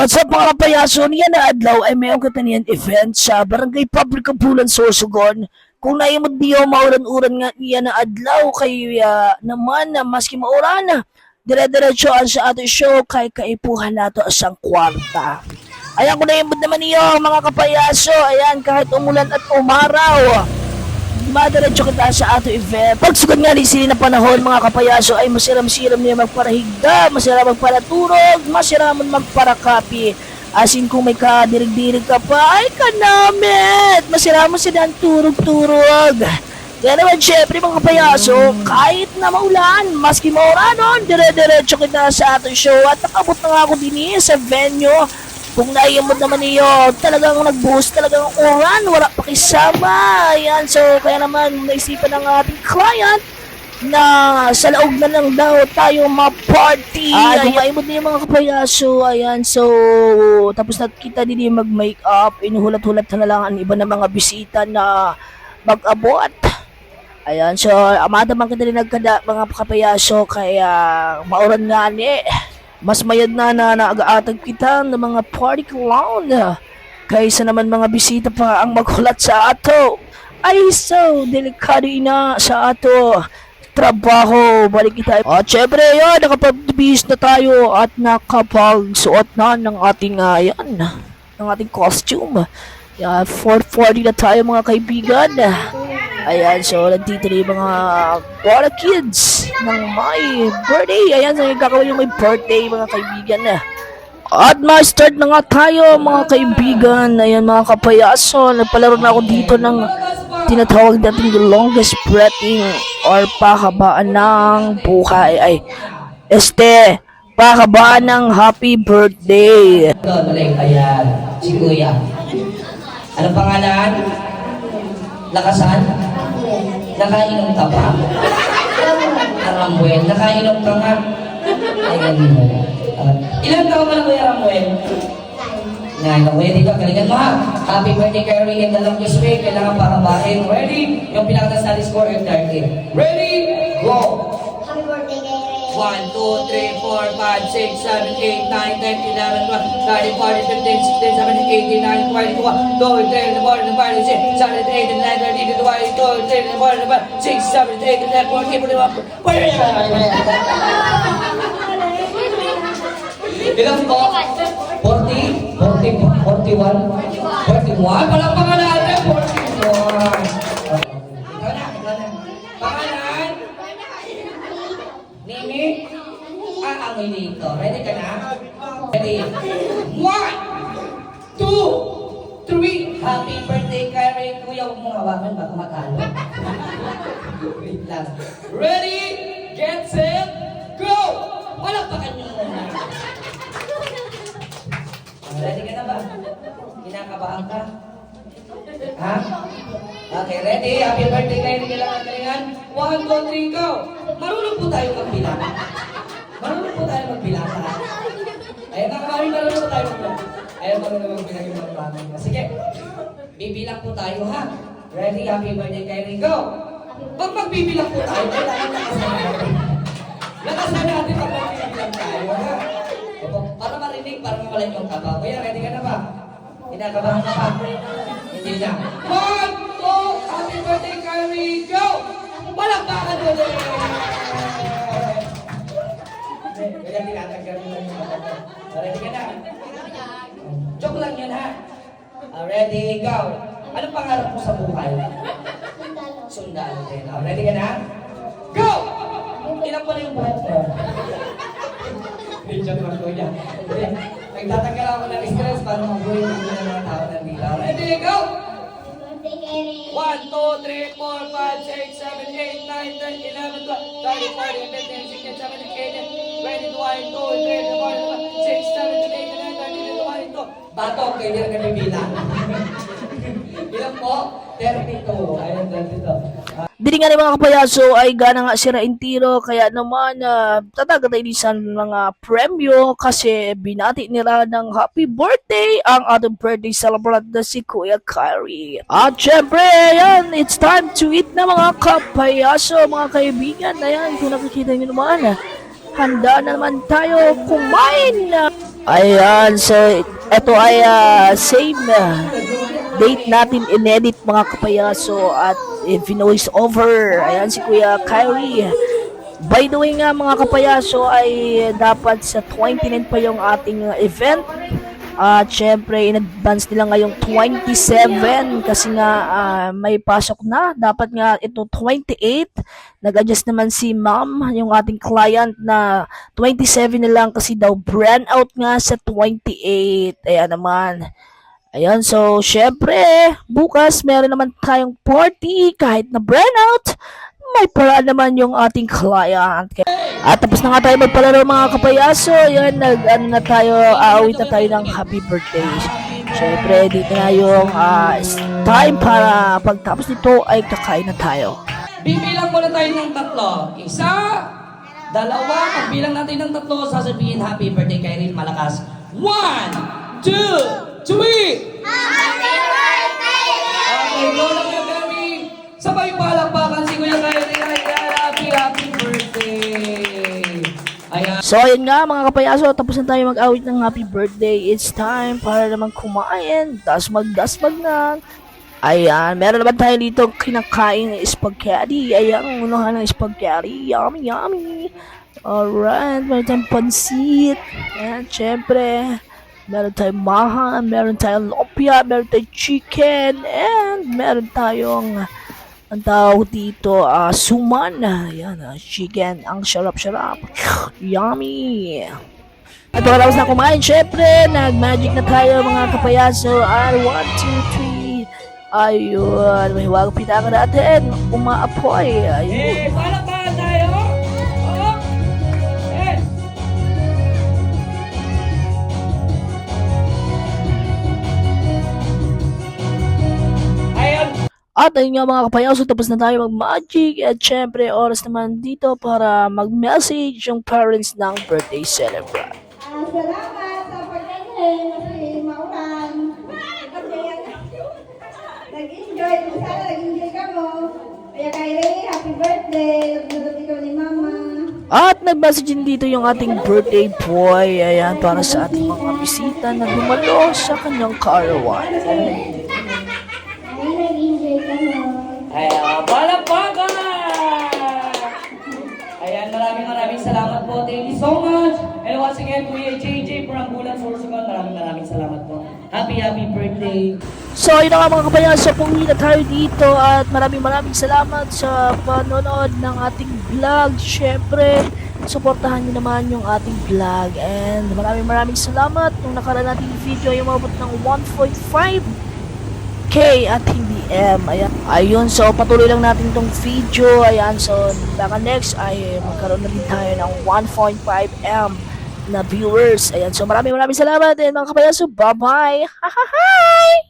What's up mga kapayaso? Niyan na adlaw ay mayroong katanian event sa Barangay Public Kampulan, Sorsogon. Kung naimod niyo mauran-uran nga niya na adlaw kay naman na maski mauran dire-diretsoan sa ating show kay kaipuhan nato asang kwarta. Ayan kung naimod naman niyo mga kapayaso, ayan kahit umulan at umaraw. Madiretso kita sa ato event. Pagsugod nga ni sili na panahon mga kapayaso ay masiram-siram niya magparahigda, masiram magparaturog, masiram magparakapi. Asin kung may kadirig-dirig ka pa, ay kanamit! Masiram mo sila ang turog-turog. Kaya naman syempre mga kapayaso, kahit na maulan, maski mauranon, dire-diretso kita sa ato show at nakabot na nga ako din sa venue. Kung naiyamod naman niyo, talagang nag-boost talagang oran, wala pa kisama. Ayan, so kaya naman naisipan ng ating client na sa laog na lang daw tayo ma-party. Kung naiyamod niyo mga kapayaso, ayan, so tapos na kita din mag-makeup, inuhulat-hulat na lang ang iba ng mga bisita na mag-abot. Ayan, so amada man kita din nagkada mga kapayaso, kaya mauran nga ni. Mas mayad na nag-aatag kita ng mga party clown kaysa naman mga bisita pa ang maghulat sa ato. Ay so, delikado ina sa ato trabaho. Balik kita. At syempre yun, nakapag-bis na tayo at nakapagsuot na ng ating ng ating costume. 440 na tayo mga kaibigan. Ayan, so nandito na yung mga para kids ng my birthday. Ayan, so gagawin yung my birthday mga kaibigan. At ma-start na nga tayo mga kaibigan. Ayan mga kapayaso, nagpalaro na ako dito ng tinatawag natin the longest breathing or pahabaan ng buhay. Ay, pahabaan ng happy birthday. Ayan, si Kuya. Anong pangalan? Lakasan? Nakainom ka ba? Rambuel. Nakainom ka nga? Ayan mo. Ilan taon ka na Kuya Rambuel? Ready ka? Galingan mo ha. Happy birthday kay Ring and the longest way. Kailangan pahabain. Ready? Yung pinakata sa score yung 30. Ready? Go! Happy birthday kay Ray. 1, 2, 3, 4, 5, 6, 7, 8, 9, 10, 11, 12, 13, 14, 15, 16, 17, 18, 19, 20, 21, 22, 23, 24, 25, 26, 27, 28, 29, 30, 32, 33, 34, 35, 6, 7, 8, 9, 40, 41. Ilan po? 40? 40? 41? 41? Palakpakan natin! 41! Pangalan? Nini? Amoy dito. Ready ka na? Ready? 1, 2, 3. Happy birthday, Karen. Kuya, huwag mong hawakan. Baka matalo. Wait lang. Ready? Get set? Go! Palakpakan nyo muna. Ready ka na ba? Kinakabahan ka? Ha? Okay, ready? Happy birthday kayo. Kailangan kalingan. 1, 2, 3, go! Marunong po tayo magbilang. Marunong po tayo magbilang. Ayun na kami, marunong po tayo magbilang. Ayun, marunong magbilang yung mga pamay. Sige, bibilang po tayo ha. Ready? Happy birthday kayo. Go! Pag magbibilang po tayo, kailangan lakasan natin. Lakasan natin pag magbibilang tayo ha. Para marinig, para mawala yung kaba. Kuya, ready ka na ba? Kinakabahan ka pa? Hindi na. 1, 2, happy birthday, Kyrie, go! Palakpakan mo din! Kaya tinatagyan mo lang yung kaba. Ready ka na? Joke lang yun ha. Ready, go! Anong pangarap mo sa buhay? Sundalo din. Ready ka na? Go! Ilang pa na yung buhat mo? Joke lang ko yan. Nagtatanggal ako ng stress para mabuhay ng mga tao nandito. Ready, go! 1, 2, 3, 4, 5, 6, 7, 8, 9, 10, 11, 12, 13, 14, 15, 16, 17, 18, 19, 20, 21, 22. Bato, kayo nila kami bilang. Ilan po? 32. Ayun, 32. Dili nga rin mga kapayaso ay gana nga sirain tiro, kaya naman tatagatay din sa mga premyo kasi binati nila ng happy birthday ang ating birthday celebrant na si Kuya Kyrie. At syempre, ayan, it's time to eat na mga kapayaso, mga kaibigan. Ayan, kung nakikita nyo naman, handa na naman tayo kumain. Ayan, so ito ay same date natin inedit mga kapayaso at voice over. Ayan si Kuya Kyrie. By the way nga mga kapayaso ay dapat sa 29 pa yung ating event. At syempre in advance nila ngayong 27 kasi nga may pasok na. Dapat nga ito 28. Nag-adjust naman si ma'am, yung ating client na 27 na lang kasi daw brand out nga sa 28. Ayan naman. Ayan, so syempre, bukas meron naman tayong party kahit na brand out. May para naman yung ating client. At tapos na nga tayo magpalaro mga kapayaso. Yan, aawit na tayo ng happy birthday. Syempre, dito na yung time para pagtapos nito ay kakain na tayo. Bibilang muna tayo ng tatlo. Isa, dalawa, pagbilang natin ng tatlo, sasabihin happy birthday kay Rin malakas. 1, 2, 3! Happy birthday! Okay, go na Kuya Gary. Sabay palakpakan si Kuya Gary. Happy birthday! Ayan. So, ayun nga mga kapayaso, tapos na tayo mag-awit ng happy birthday. It's time para naman kumain. Dasmag na. Ayan, meron naman tayo dito kinakain ng spaghetti. Ayan, unahan ng spaghetti. Yummy, yummy. Alright, meron tayong pansit. Ayan, syempre. Meron tayong maha, meron tayong lopia, meron tayong chicken, and meron tayong ang tawag dito, suman. Ayan, chicken. Ang sarap-sarap. Yummy. At tapos na kumain, syempre, nag-magic na tayo mga kapayaso. 1, 2, 3. Ayun, may huwag pitaka natin. Umaapoy. Ayun. Palakpakan tayo! Oh! Eh! Ayan! At ayun nga mga kapayaso, tapos na tayo mag-magic. At syempre, oras naman dito para mag-message yung parents ng birthday celebrant. Salamat sa pagkain kasi maulan. Kasi nag-enjoy. Sana nag-enjoy ka mo. Kaya kay Ray, happy birthday. Nagdudot ikaw ni Mama. At nag-message din dito yung ating birthday boy. Ayan, para sa ating mga bisita na dumalo sa kanyang caravan. Ay, nag-enjoy ka mo. Ayan, palakpakan! Ayan, maraming salamat po. Thank you so much. And once again, Kuya JJ from Bulan Sorsogon, maraming salamat po. Happy birthday. So, yun na nga mga kapayaso, puwi na tayo dito at maraming salamat sa panonood ng ating vlog. Syempre, supportahan nyo naman yung ating vlog and maraming salamat nung nakaraan nating video yung umabot ng 1.5k at hindi M. Ayan. Ayun, so patuloy lang natin tong video. Ayan, so baka next ay magkaroon na din tayo ng 1.5M na viewers. Ayan, so maraming salamat and mga kapayaso, bye-bye! Hi!